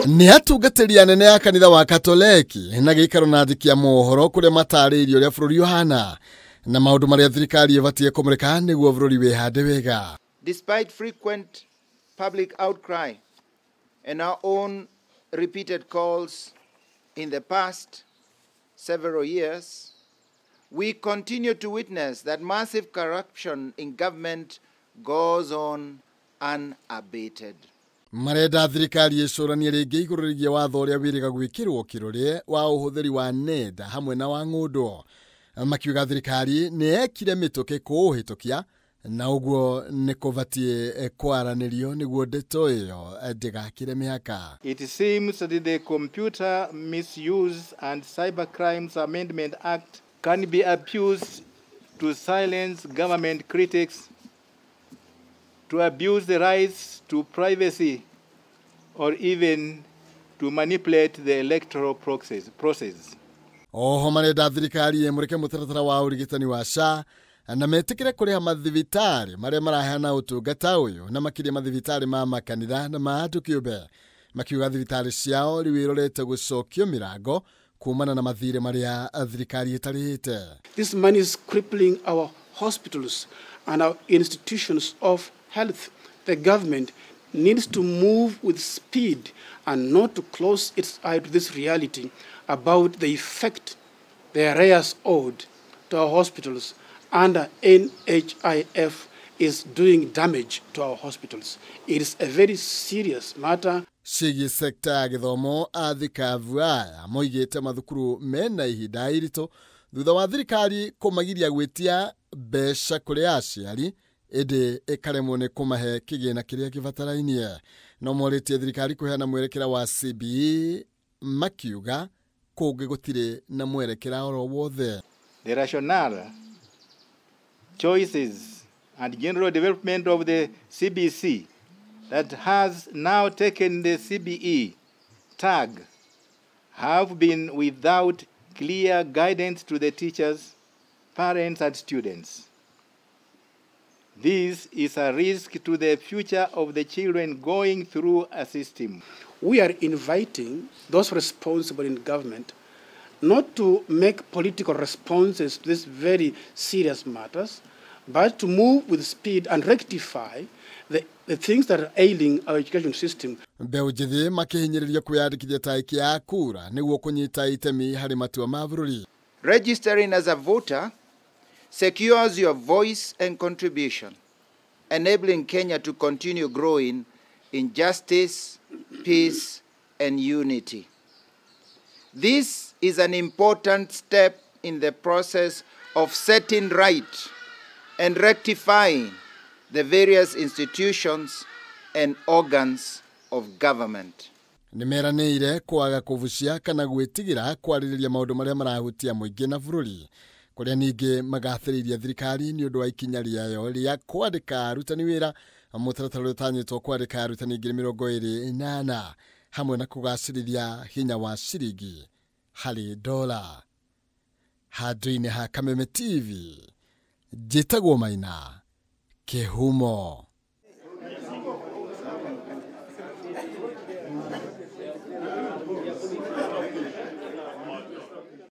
Ni atungatĩri anene ya kanitha wa Katoleki na gĩikaro na andĩkia mohoro kũrĩa matarĩirio ũrĩa bũrũri ũhana na maũndũ marĩa thirikari ĩbatiĩ kũmũrĩka nĩguo bũrũri wĩhande wega. Despite frequent public outcry and our own repeated calls in the past several years, we continue to witness that massive corruption in government goes on unabated. Marenda thirikari ĩcũranie rĩngĩ igũrũ rĩgiĩ watho ũrĩa wĩrĩga gwĩkĩrwo kĩrore wa ũhũthĩri wa nenda hamwe na wa ng'ũndũ. Makiuga thirikari nĩ ekire mĩtũkĩ kũũhĩtũkia na ũguo nĩ kũbatiĩ kwaranĩrio nĩguo ndeto ĩyo ndĩgakĩre mĩhaka. It seems that the Computer Misuse and Cybercrimes Amendment Act can be abused to silence government critics, to abuse the rights to privacy, or even to manipulate the electoral process. Oho marenda thirikari ĩmũrĩke mũtaratara wa ũrigitani wa SHA na metĩkĩre kũrĩha mathibitarĩ marĩa maraheana ũtungata ũyũ na makĩria mathibitarĩ ma makanitha na ma andũ kĩũmbe. Makiuga thibitarĩ ciao rĩu irorete gũcokio mĩrango kumana na mathirĩ marĩa thirikari ĩtarĩhĩte. This money is crippling our hospitals and our institutions of health. The government needs to move with speed and not to close its eye to this reality about the effect the arrears owed to our hospitals under NHIF is doing damage to our hospitals. It is a very serious matter. Cigi sekta ya gĩthomo athikavu aya moigĩte mathukuru mena ihinda iritũ thutha wa thirikari kũmagiria gwĩtia mbeca kũrĩ aciari ĩndĩ ĩkaremwo nĩ kũmahe kĩgĩna kĩrĩa kĩbatarainie. No morĩtie thirikari kũheana mwerekera wa CBE makiuga kũngĩ gũtirĩ na mwerekera oro wothe. The rationale, choices and general development of the CBC that has now taken the CBE tag have been without clear guidance to the teachers, parents and students. This is a risk to the future of the children going through a system. We are inviting those responsible in government not to make political responses to these very serious matters, but to move with speed and rectify the things that are ailing our education system. Mbeũ njĩthĩ makĩhinyĩrĩria kwĩyandĩkithia ta aikia a kura nĩguo kũnyita itemi harĩ matua ma bũrũri. Registering as a voter secures your voice and contribution, enabling Kenya to continue growing in justice, peace, and unity. This is an important step in the process of setting right and rectifying the various institutions and organs of government. Nimeranĩire kwaga kũbucia kana gwĩtigĩra kwarĩrĩria maũndũ marĩa marahutia mũingĩ na bũrũri. Kũrĩa ningĩ magathĩrĩria thirikari nĩ ũndũ wa ikinya rĩayo rĩa kwandĩka arutani wĩra mũtaratara ũrĩa ũtanyĩtwo kwandĩka arutani 28,000 hamwe na kũgacĩrithia hinya wa ciringi harĩ dola. Handũ-inĩ ha Kameme TV, njĩtagwo Maina Kĩhumo.